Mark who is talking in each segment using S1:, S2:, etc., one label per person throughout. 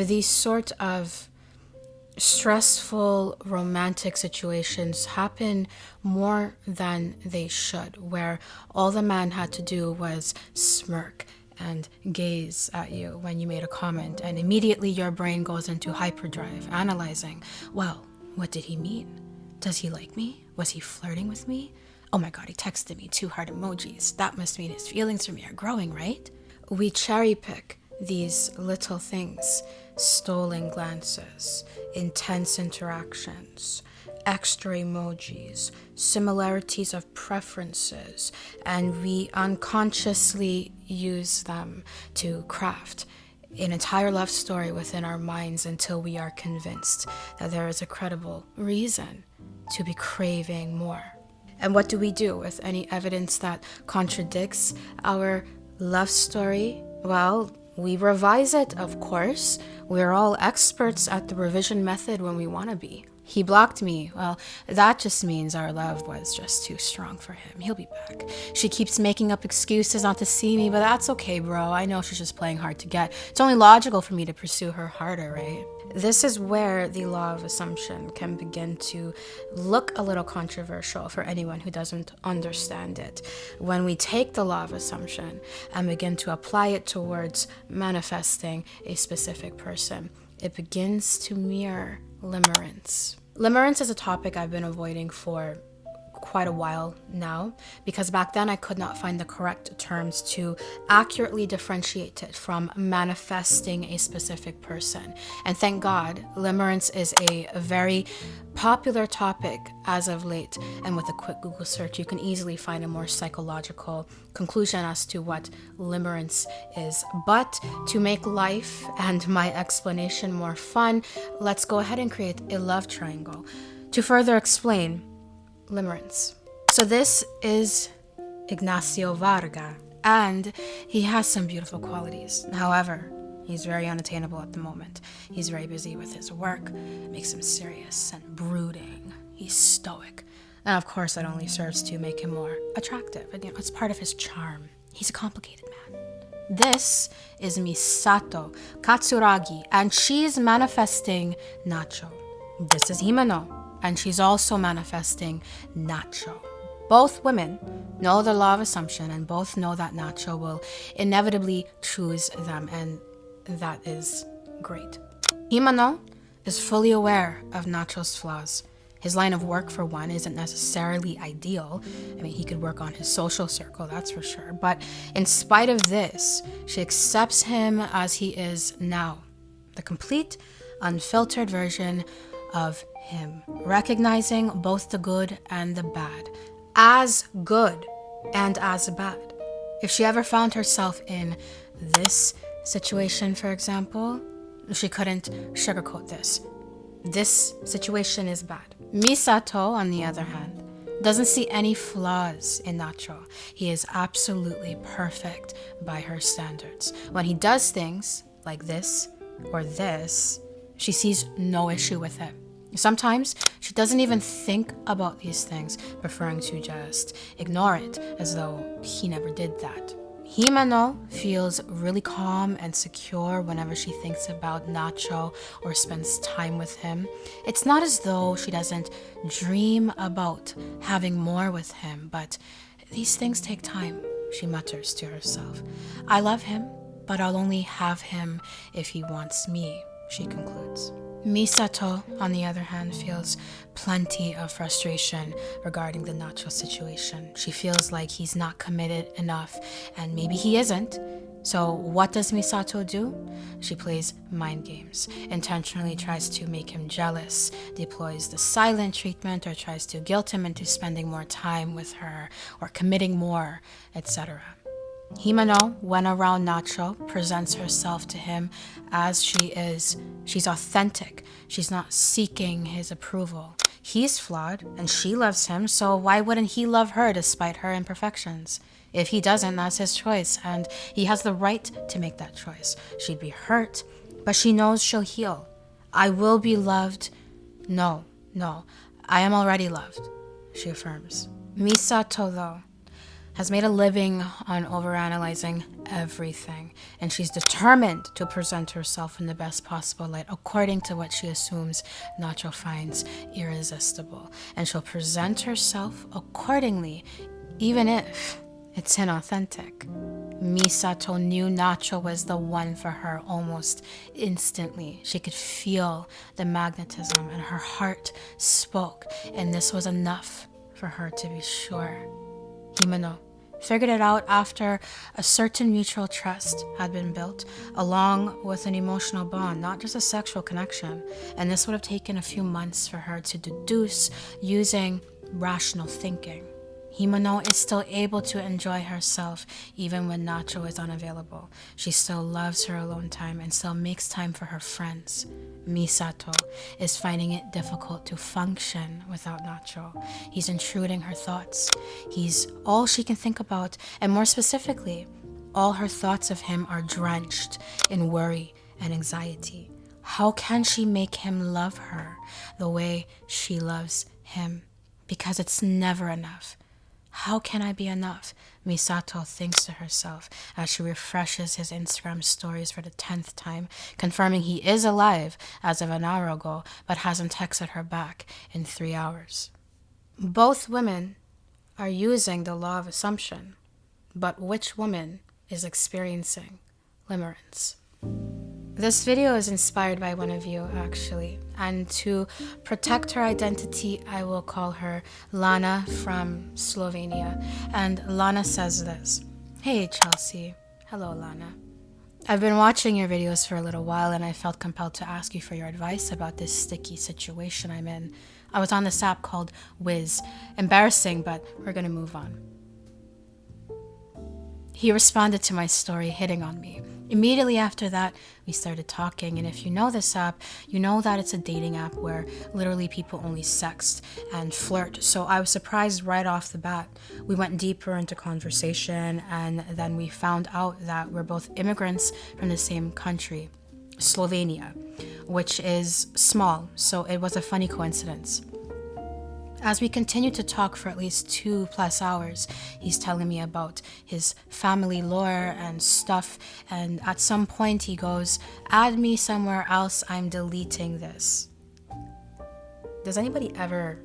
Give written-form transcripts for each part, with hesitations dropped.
S1: These sort of stressful romantic situations happen more than they should, where all the man had to do was smirk and gaze at you when you made a comment, and immediately your brain goes into hyperdrive, analyzing, well, what did he mean? Does he like me? Was he flirting with me? Oh my god, he texted me 2 heart emojis. That must mean his feelings for me are growing, right? We cherry pick these little things: stolen glances, intense interactions, extra emojis, similarities of preferences, and we unconsciously use them to craft an entire love story within our minds until we are convinced that there is a credible reason to be craving more. And what do we do with any evidence that contradicts our love story? Well, we revise it, of course. We're all experts at the revision method when we want to be. He blocked me. Well, that just means our love was just too strong for him. He'll be back. She keeps making up excuses not to see me, but that's okay, bro. I know she's just playing hard to get. It's only logical for me to pursue her harder, right? This is where the law of assumption can begin to look a little controversial for anyone who doesn't understand it. When we take the law of assumption and begin to apply it towards manifesting a specific person, it begins to mirror limerence. Limerence is a topic I've been avoiding for quite a while now, because back then I could not find the correct terms to accurately differentiate it from manifesting a specific person. And thank God, limerence is a very popular topic as of late, and with a quick Google search you can easily find a more psychological conclusion as to what limerence is. But to make life and my explanation more fun, let's go ahead and create a love triangle to further explain limerence. So this is 𝑩𝒖𝒂 and he has some beautiful qualities. However, he's very unattainable at the moment. He's very busy with his work. It makes him serious and brooding. He's stoic. And of course, that only serves to make him more attractive. And it's part of his charm. He's a complicated man. This is Misato Katsuragi, and she's manifesting Nacho. This is Himeno, and she's also manifesting Nacho. Both women know the law of assumption, and both know that Nacho will inevitably choose them, and that is great. Himeno is fully aware of Nacho's flaws. His line of work, for one, isn't necessarily ideal. I mean, he could work on his social circle, that's for sure. But in spite of this, she accepts him as he is now, the complete, unfiltered version of him, recognizing both the good and the bad, as good and as bad. If she ever found herself in this situation, for example, she couldn't sugarcoat this. This situation is bad. Misato, on the other hand, doesn't see any flaws in Nacho. He is absolutely perfect by her standards. When he does things like this or this, she sees no issue with it. Sometimes she doesn't even think about these things, preferring to just ignore it as though he never did that. Himeno feels really calm and secure whenever she thinks about Nacho or spends time with him. It's not as though she doesn't dream about having more with him, but these things take time, she mutters to herself. I love him, but I'll only have him if he wants me, she concludes. Misato, on the other hand, feels plenty of frustration regarding the Nacho situation. She feels like he's not committed enough, and maybe he isn't. So what does Misato do? She plays mind games, intentionally tries to make him jealous, deploys the silent treatment, or tries to guilt him into spending more time with her or committing more, etc. Himeno, when around Nacho, presents herself to him as she is. She's authentic. She's not seeking his approval. He's flawed, and she loves him, so why wouldn't he love her despite her imperfections? If he doesn't, that's his choice, and he has the right to make that choice. She'd be hurt, but she knows she'll heal. I will be loved. No, I am already loved, she affirms. Misato, though, has made a living on overanalyzing everything, and she's determined to present herself in the best possible light according to what she assumes Nacho finds irresistible. And she'll present herself accordingly, even if it's inauthentic. Misato knew Nacho was the one for her almost instantly. She could feel the magnetism, and her heart spoke, and this was enough for her to be sure. Himeno figured it out after a certain mutual trust had been built, along with an emotional bond, not just a sexual connection. And this would have taken a few months for her to deduce using rational thinking. Himeno is still able to enjoy herself even when Nacho is unavailable. She still loves her alone time and still makes time for her friends. Misato is finding it difficult to function without Nacho. He's intruding her thoughts. He's all she can think about, and more specifically, all her thoughts of him are drenched in worry and anxiety. How can she make him love her the way she loves him? Because it's never enough. How can I be enough? Misato thinks to herself as she refreshes his Instagram stories for the 10th time, confirming he is alive as of an hour ago, but hasn't texted her back in 3 hours. Both women are using the law of assumption, but which woman is experiencing limerence? This video is inspired by one of you, actually, and to protect her identity, I will call her Lana from Slovenia. And Lana says this: "Hey Chelsea." Hello, Lana. I've been watching your videos for a little while, and I felt compelled to ask you for your advice about this sticky situation I'm in. I was on this app called 𝒐. Embarrassing, but we're gonna move on. He responded to my story hitting on me. Immediately after that, we started talking, and if you know this app, you know that it's a dating app where literally people only sext and flirt. So I was surprised right off the bat. We went deeper into conversation, and then we found out that we're both immigrants from the same country, Slovenia, which is small, so it was a funny coincidence. As we continued to talk for at least 2+ hours, he's telling me about his family lore and stuff, and at some point he goes, "Add me somewhere else, I'm deleting this." Does anybody ever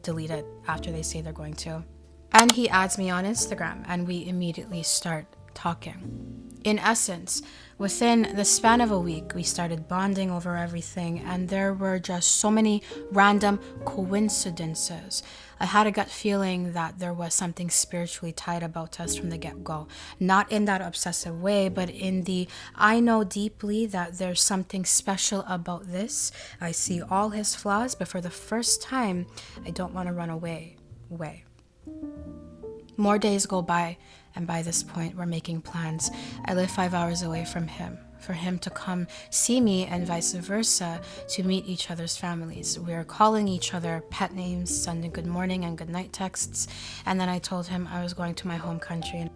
S1: delete it after they say they're going to? And he adds me on Instagram, and we immediately start talking. In essence, within the span of a week, we started bonding over everything, and there were just so many random coincidences. I had a gut feeling that there was something spiritually tied about us from the get-go. Not in that obsessive way, but in the I know deeply that there's something special about this. I see all his flaws, but for the first time, I don't want to run away. More days go by, and by this point, we're making plans. I live 5 hours away from him, for him to come see me and vice versa, to meet each other's families. We are calling each other pet names, sending good morning and good night texts, and then I told him I was going to my home country.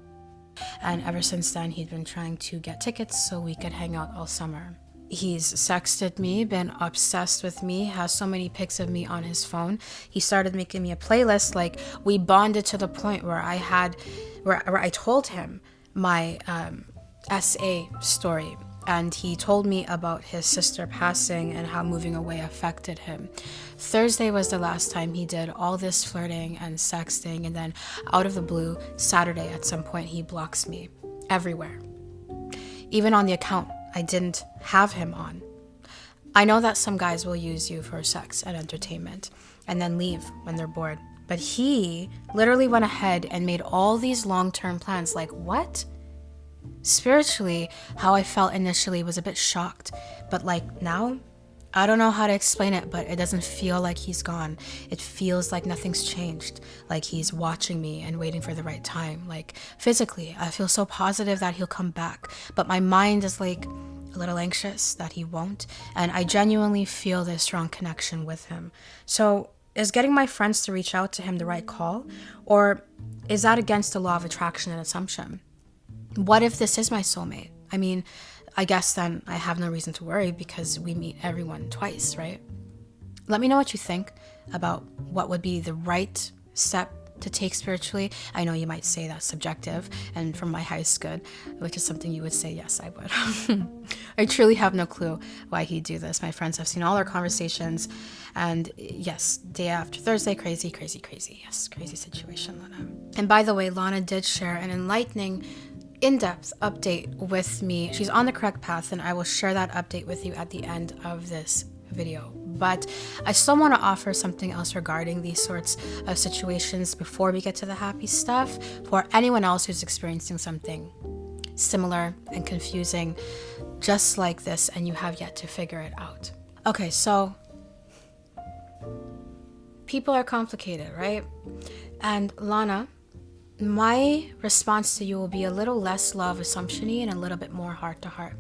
S1: And ever since then, he'd been trying to get tickets so we could hang out all summer. He's sexted me, been obsessed with me, has so many pics of me on his phone. He started making me a playlist. Like, we bonded to the point where I told him my SA story, and he told me about his sister passing and how moving away affected him. Thursday was the last time he did all this flirting and sexting, and then out of the blue, Saturday at some point, he blocks me everywhere. Even on the account I didn't have him on. I know that some guys will use you for sex and entertainment and then leave when they're bored. But he literally went ahead and made all these long-term plans. Like, what? Spiritually, how I felt initially was a bit shocked. But like now, I don't know how to explain it, but it doesn't feel like he's gone. It feels like nothing's changed. Like he's watching me and waiting for the right time. Like physically, I feel so positive that he'll come back. But my mind is like a little anxious that he won't. And I genuinely feel this strong connection with him. So is getting my friends to reach out to him the right call? Or is that against the law of attraction and assumption? What if this is my soulmate? I mean, I guess then I have no reason to worry because we meet everyone twice, right? Let me know what you think about what would be the right step to take spiritually. I know you might say that's subjective, and from my highest good, which is something you would say, yes, I would. I truly have no clue why he'd do this. My friends have seen all our conversations, and yes, day after Thursday, crazy. Yes, crazy situation, Lana. And by the way, Lana did share an enlightening, in-depth update with me. She's on the correct path, and I will share that update with you at the end of this video. But I still want to offer something else regarding these sorts of situations before we get to the happy stuff, for anyone else who's experiencing something similar and confusing just like this and you have yet to figure it out. Okay, so people are complicated, right? And Lana, my response to you will be a little less law of assumption-y and a little bit more heart-to-heart.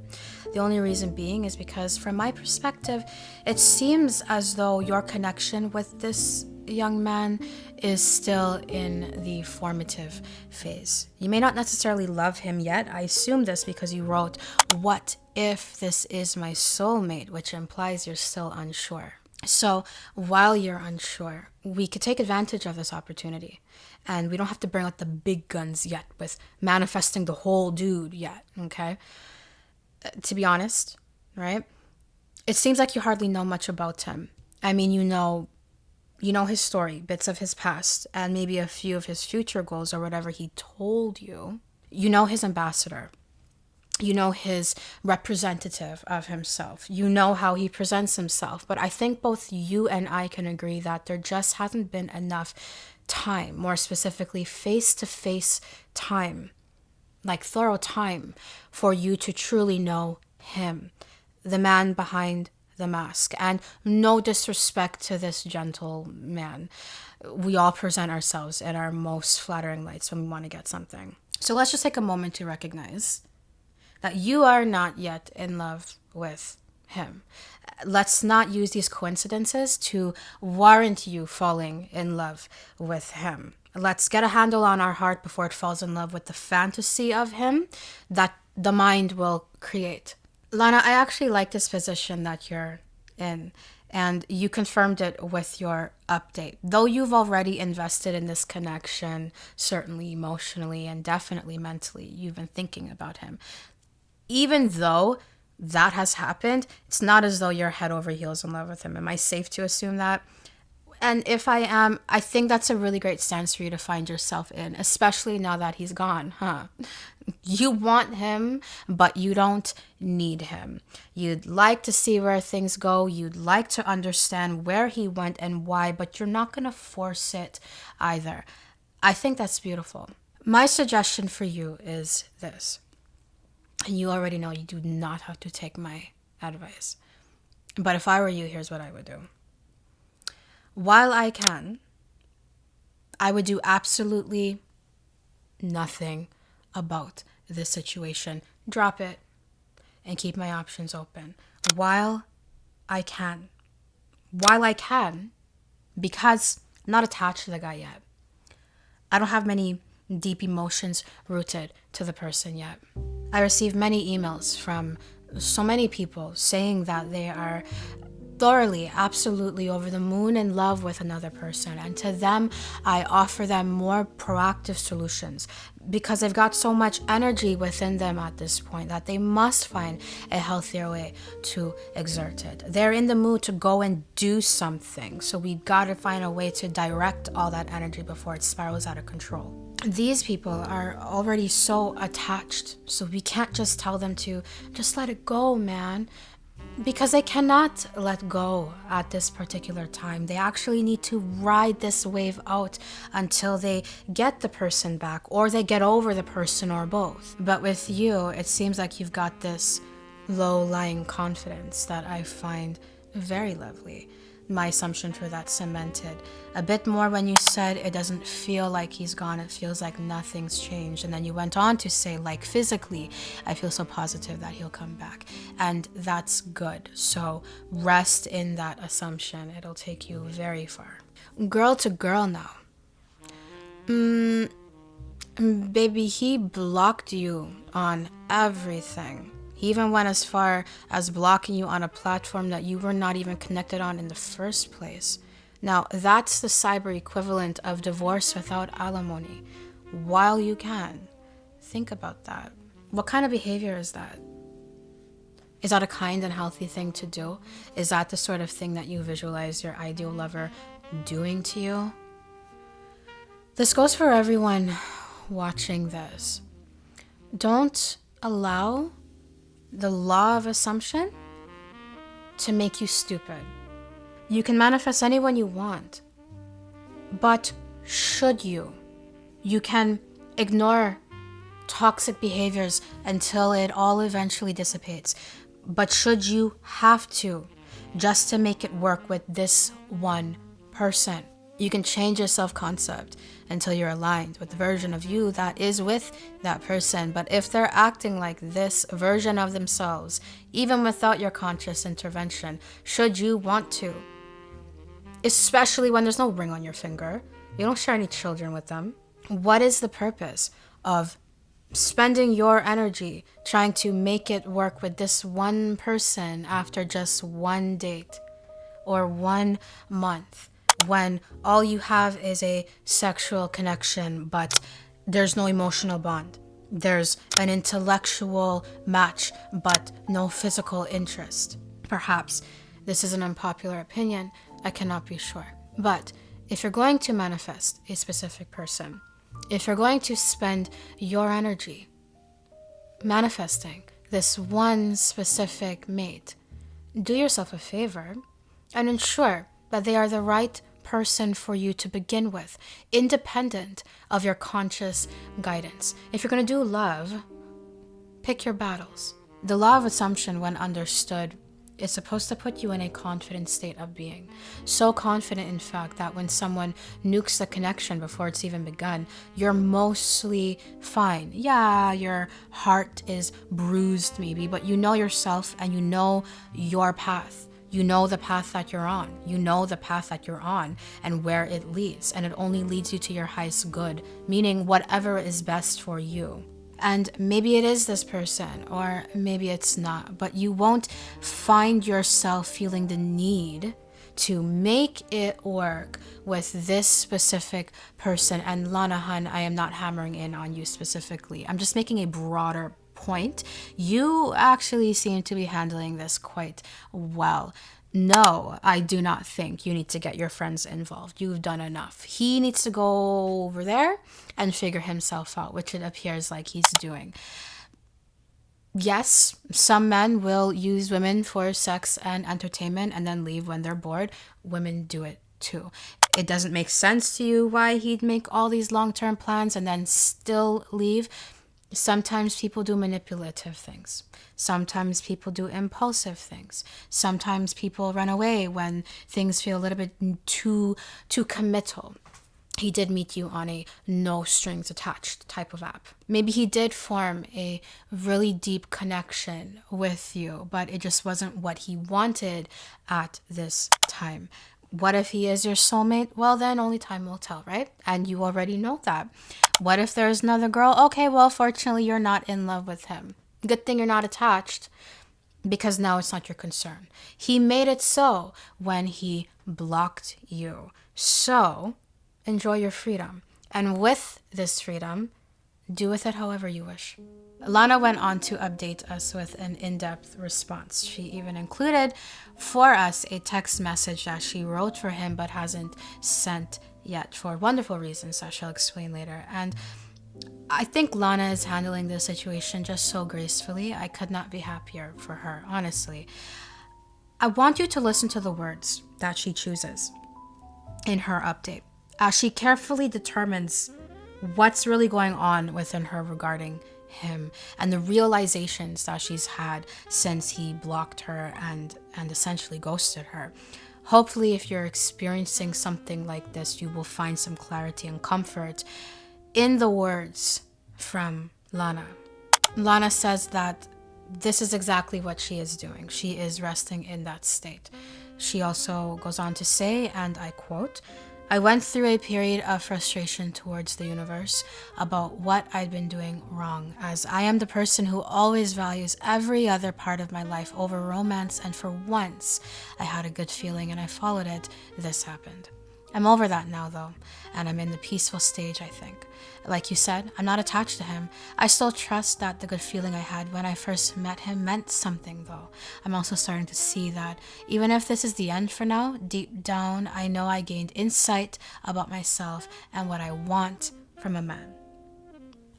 S1: The only reason being is because from my perspective, it seems as though your connection with this young man is still in the formative phase. You may not necessarily love him yet. I assume this because you wrote, "What if this is my soulmate?" which implies you're still unsure. So while you're unsure, we could take advantage of this opportunity. And we don't have to bring out the big guns yet with manifesting the whole dude yet, okay? To be honest, right? It seems like you hardly know much about him. I mean, you know his story, bits of his past, and maybe a few of his future goals or whatever he told you. You know his ambassador. You know his representative of himself. You know how he presents himself. But I think both you and I can agree that there just hasn't been enough time, more specifically face-to-face time, like thorough time, for you to truly know him, the man behind the mask. And no disrespect to this gentle man. We all present ourselves in our most flattering lights when we want to get something. So let's just take a moment to recognize that you are not yet in love with him. Let's not use these coincidences to warrant you falling in love with him. Let's get a handle on our heart before it falls in love with the fantasy of him that the mind will create. Lana, I actually like this position that you're in, and you confirmed it with your update. Though you've already invested in this connection, certainly emotionally and definitely mentally, you've been thinking about him. Even though that has happened, it's not as though you're head over heels in love with him. Am I safe to assume that? And if I am, I think that's a really great stance for you to find yourself in, especially now that he's gone, huh? You want him, but you don't need him. You'd like to see where things go. You'd like to understand where he went and why, but you're not going to force it either. I think that's beautiful. My suggestion for you is this. And you already know you do not have to take my advice. But if I were you, here's what I would do. While I can, I would do absolutely nothing about this situation. Drop it and keep my options open. While I can. Because I'm not attached to the guy yet. I don't have many deep emotions rooted to the person yet. I received many emails from so many people saying that they are thoroughly, absolutely over the moon in love with another person. And to them, I offer them more proactive solutions because they've got so much energy within them at this point that they must find a healthier way to exert it. They're in the mood to go and do something. So we've got to find a way to direct all that energy before it spirals out of control. These people are already so attached, so we can't just tell them to just let it go, man. Because they cannot let go at this particular time. They actually need to ride this wave out until they get the person back or they get over the person or both. But with you, it seems like you've got this low-lying confidence that I find very lovely. My assumption for that cemented a bit more when you said it doesn't feel like he's gone, it feels like nothing's changed. And then you went on to say, like, physically, I feel so positive that he'll come back. And that's good. So rest in that assumption. It'll take you very far. Girl to girl now. Baby, he blocked you on everything. He even went as far as blocking you on a platform that you were not even connected on in the first place. Now, that's the cyber equivalent of divorce without alimony. While you can, think about that. What kind of behavior is that? Is that a kind and healthy thing to do? Is that the sort of thing that you visualize your ideal lover doing to you? This goes for everyone watching this. Don't allow the law of assumption to make you stupid. You can manifest anyone you want, but should you? You can ignore toxic behaviors until it all eventually dissipates. But should you have to, just to make it work with this one person? You can change your self-concept until you're aligned with the version of you that is with that person. But if they're acting like this version of themselves, even without your conscious intervention, should you want to, especially when there's no ring on your finger, you don't share any children with them, what is the purpose of spending your energy trying to make it work with this one person after just one date or 1 month, when all you have is a sexual connection but there's no emotional bond? There's an intellectual match but no physical interest. Perhaps this is an unpopular opinion, I cannot be sure. But if you're going to manifest a specific person, if you're going to spend your energy manifesting this one specific mate, do yourself a favor and ensure that they are the right person for you to begin with, independent of your conscious guidance. If you're going to do love, pick your battles. The law of assumption, when understood, is supposed to put you in a confident state of being. So confident, in fact, that when someone nukes the connection before it's even begun, you're mostly fine. Yeah, your heart is bruised maybe, but you know yourself and you know your path. You know the path that you're on. You know the path that you're on and where it leads. And it only leads you to your highest good, meaning whatever is best for you. And maybe it is this person, or maybe it's not, but you won't find yourself feeling the need to make it work with this specific person. And Lana Hun, I am not hammering in on you specifically. I'm just making a broader point. You actually seem to be handling this quite well. No, I do not think you need to get your friends involved. You've done enough. He needs to go over there and figure himself out, which it appears like he's doing. Yes, some men will use women for sex and entertainment and then leave when they're bored. Women do it too. It doesn't make sense to you why he'd make all these long-term plans and then still leave. Sometimes people do manipulative things. Sometimes people do impulsive things. Sometimes people run away when things feel a little bit too committal. He did meet you on a no strings attached type of app. Maybe he did form a really deep connection with you, but it just wasn't what he wanted at this time. What if he is your soulmate? Well, then only time will tell, right? And you already know that. What if there's another girl? Okay, well, fortunately, you're not in love with him. Good thing you're not attached, because now it's not your concern. He made it so when he blocked you. So enjoy your freedom. And with this freedom, do with it however you wish. Lana went on to update us with an in-depth response. She even included for us a text message that she wrote for him but hasn't sent yet for wonderful reasons I shall explain later. And I think Lana is handling this situation just so gracefully. I could not be happier for her, honestly. I want you to listen to the words that she chooses in her update as she carefully determines what's really going on within her regarding him and the realizations that she's had since he blocked her and essentially ghosted her. Hopefully, if you're experiencing something like this, you will find some clarity and comfort in the words from Lana. Lana says that this is exactly what she is doing. She is resting in that state. She also goes on to say, and I quote, I went through a period of frustration towards the universe about what I'd been doing wrong, as I am the person who always values every other part of my life over romance, and for once I had a good feeling and I followed it. This happened. I'm over that now though, and I'm in the peaceful stage, I think. Like you said, I'm not attached to him. I still trust that the good feeling I had when I first met him meant something though. I'm also starting to see that even if this is the end for now, deep down I know I gained insight about myself and what I want from a man.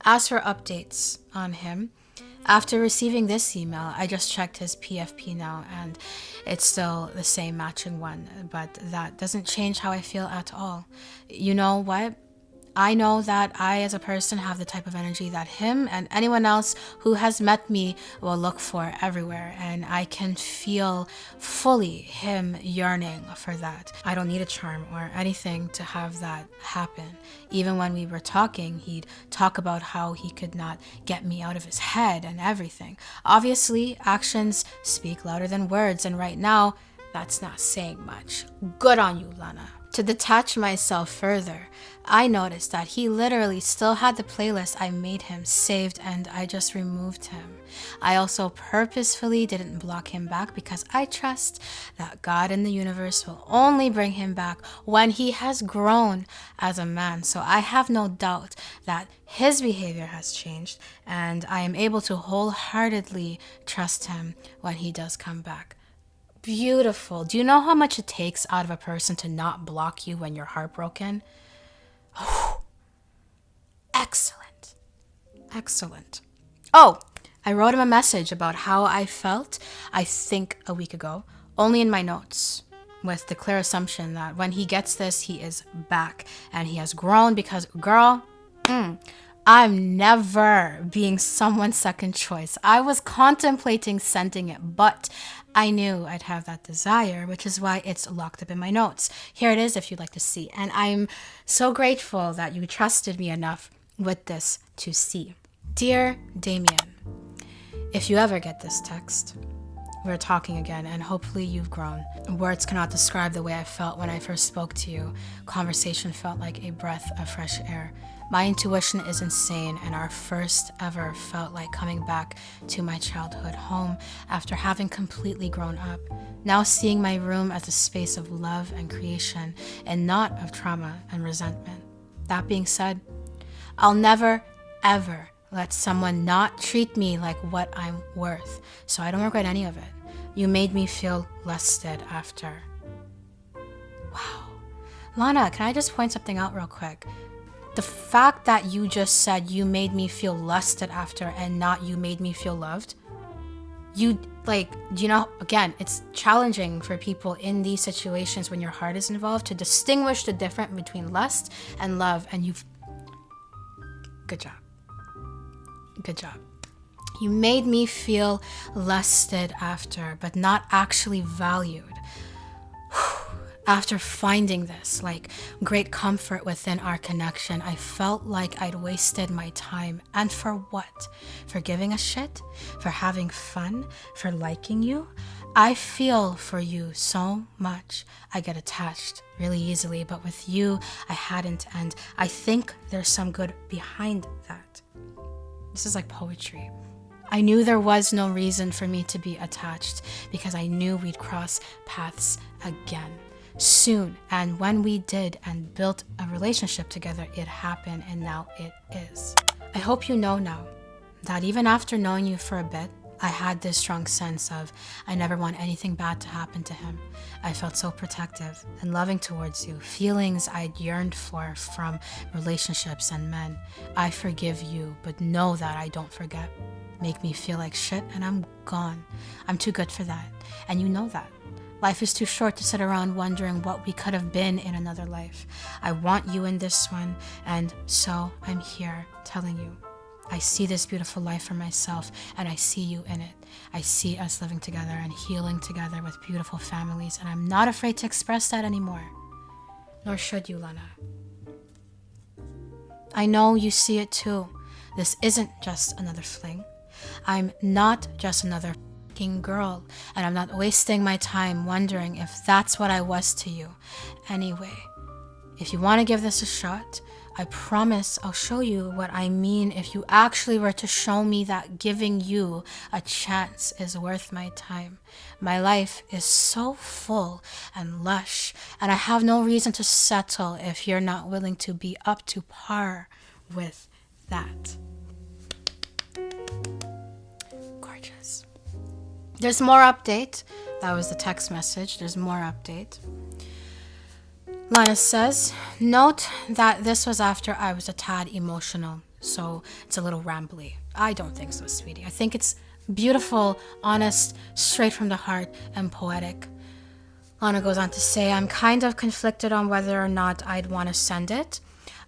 S1: As for updates on him, after receiving this email, I just checked his PFP now and it's still the same matching one, but that doesn't change how I feel at all. You know what? I know that I as a person have the type of energy that him and anyone else who has met me will look for everywhere, and I can feel fully him yearning for that. I don't need a charm or anything to have that happen. Even when we were talking, he'd talk about how he could not get me out of his head and everything. Obviously, actions speak louder than words, and right now, that's not saying much. Good on you, Lana. To detach myself further, I noticed that he literally still had the playlist I made him saved, and I just removed him. I also purposefully didn't block him back because I trust that God and the universe will only bring him back when he has grown as a man. So I have no doubt that his behavior has changed, and I am able to wholeheartedly trust him when he does come back. Beautiful. Do you know how much it takes out of a person to not block you when you're heartbroken? Oh, excellent. Excellent. Oh, I wrote him a message about how I felt, I think a week ago, only in my notes, with the clear assumption that when he gets this, he is back and he has grown because, girl, I'm never being someone's second choice. I was contemplating sending it, but I knew I'd have that desire, which is why it's locked up in my notes. Here it is if you'd like to see. And I'm so grateful that you trusted me enough with this to see. Dear Damien, if you ever get this text, we're talking again, and hopefully you've grown. Words cannot describe the way I felt when I first spoke to you. Conversation felt like a breath of fresh air. My intuition is insane, and our first ever felt like coming back to my childhood home after having completely grown up. Now seeing my room as a space of love and creation and not of trauma and resentment. That being said, I'll never, ever let someone not treat me like what I'm worth, so I don't regret any of it. You made me feel lusted after. Wow. Lana, can I just point something out real quick? The fact that you just said you made me feel lusted after and not you made me feel loved, again, it's challenging for people in these situations when your heart is involved to distinguish the difference between lust and love, and good job. Good job. You made me feel lusted after, but not actually valued. After finding this, great comfort within our connection, I felt like I'd wasted my time. And for what? For giving a shit? For having fun? For liking you? I feel for you so much. I get attached really easily, but with you, I hadn't, and I think there's some good behind that. This is like poetry. I knew there was no reason for me to be attached because I knew we'd cross paths again soon, and when we did and built a relationship together, it happened, and now it is. I hope you know now that even after knowing you for a bit, I had this strong sense of I never want anything bad to happen to him. I felt so protective and loving towards you, feelings I'd yearned for from relationships and men. I forgive you, but know that I don't forget. Make me feel like shit and I'm gone. I'm too good for that, and you know that. Life is too short to sit around wondering what we could have been in another life. I want you in this one, and so I'm here telling you. I see this beautiful life for myself, and I see you in it. I see us living together and healing together with beautiful families, and I'm not afraid to express that anymore. Nor should you, Lana. I know you see it too. This isn't just another fling. I'm not just another girl, and I'm not wasting my time wondering if that's what I was to you. Anyway, if you want to give this a shot, I promise I'll show you what I mean if you actually were to show me that giving you a chance is worth my time. My life is so full and lush, and I have no reason to settle if you're not willing to be up to par with that. Gorgeous. There's more update. That was the text message. There's more update. Lana says, note that this was after I was a tad emotional, so it's a little rambly. I don't think so, sweetie. I think it's beautiful, honest, straight from the heart, and poetic. Lana goes on to say, I'm kind of conflicted on whether or not I'd want to send it.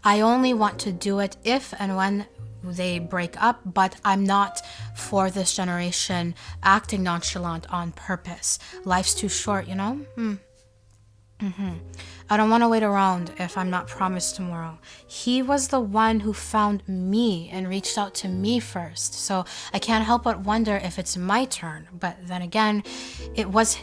S1: I only want to do it if and when they break up, but I'm not for this generation acting nonchalant on purpose. Life's too short, you know? I don't want to wait around if I'm not promised tomorrow. He was the one who found me and reached out to me first, so I can't help but wonder if it's my turn. But then again, it was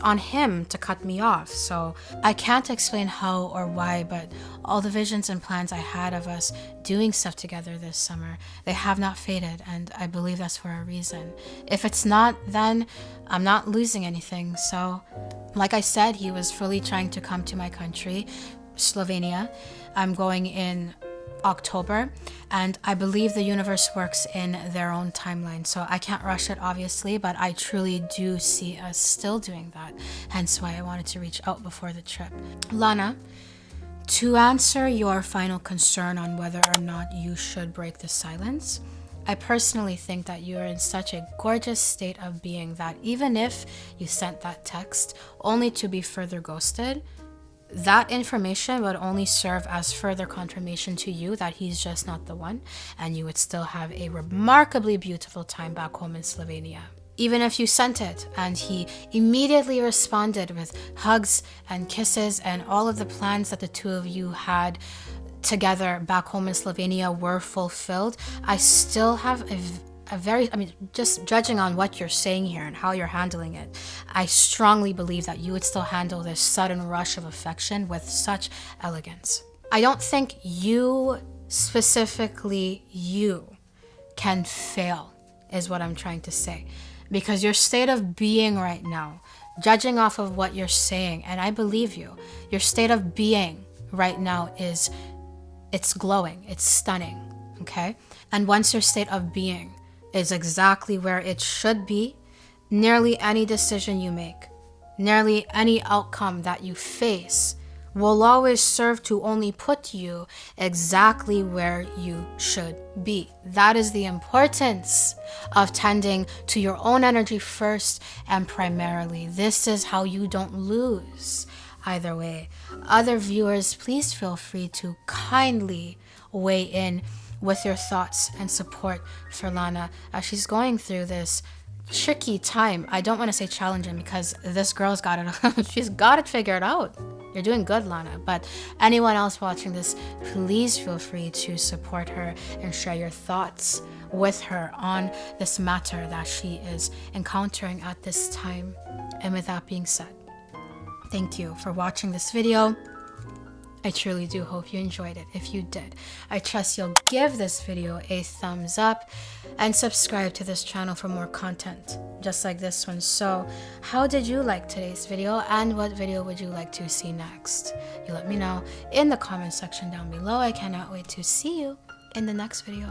S1: on him to cut me off, so I can't explain how or why, but all the visions and plans I had of us doing stuff together this summer, they have not faded, and I believe that's for a reason. If it's not, then I'm not losing anything. So like I said, he was fully trying to come to my country, Slovenia. I'm going in October, and I believe the universe works in their own timeline, so I can't rush it, obviously, but I truly do see us still doing that, hence why I wanted to reach out before the trip. Lana, to answer your final concern on whether or not you should break the silence, I personally think that you are in such a gorgeous state of being that even if you sent that text only to be further ghosted, that information would only serve as further confirmation to you that he's just not the one, and you would still have a remarkably beautiful time back home in Slovenia. Even if you sent it and he immediately responded with hugs and kisses and all of the plans that the two of you had together back home in Slovenia were fulfilled, I still have a very, just judging on what you're saying here and how you're handling it, I strongly believe that you would still handle this sudden rush of affection with such elegance. I don't think you, specifically you, can fail, is what I'm trying to say. Because your state of being right now, judging off of what you're saying, and I believe you, your state of being right now it's glowing, it's stunning, okay? And once your state of being is exactly where it should be, nearly any decision you make, nearly any outcome that you face will always serve to only put you exactly where you should be. That is the importance of tending to your own energy first and primarily. This is how you don't lose. Either way, other viewers, please feel free to kindly weigh in with your thoughts and support for Lana as she's going through this tricky time. I don't want to say challenging because this girl's got it. She's got it figured out. You're doing good, Lana. But anyone else watching this, please feel free to support her and share your thoughts with her on this matter that she is encountering at this time. And with that being said, thank you for watching this video. I truly do hope you enjoyed it. If you did, I trust you'll give this video a thumbs up and subscribe to this channel for more content just like this one. So how did you like today's video, and what video would you like to see next? You let me know in the comment section down below. I cannot wait to see you in the next video.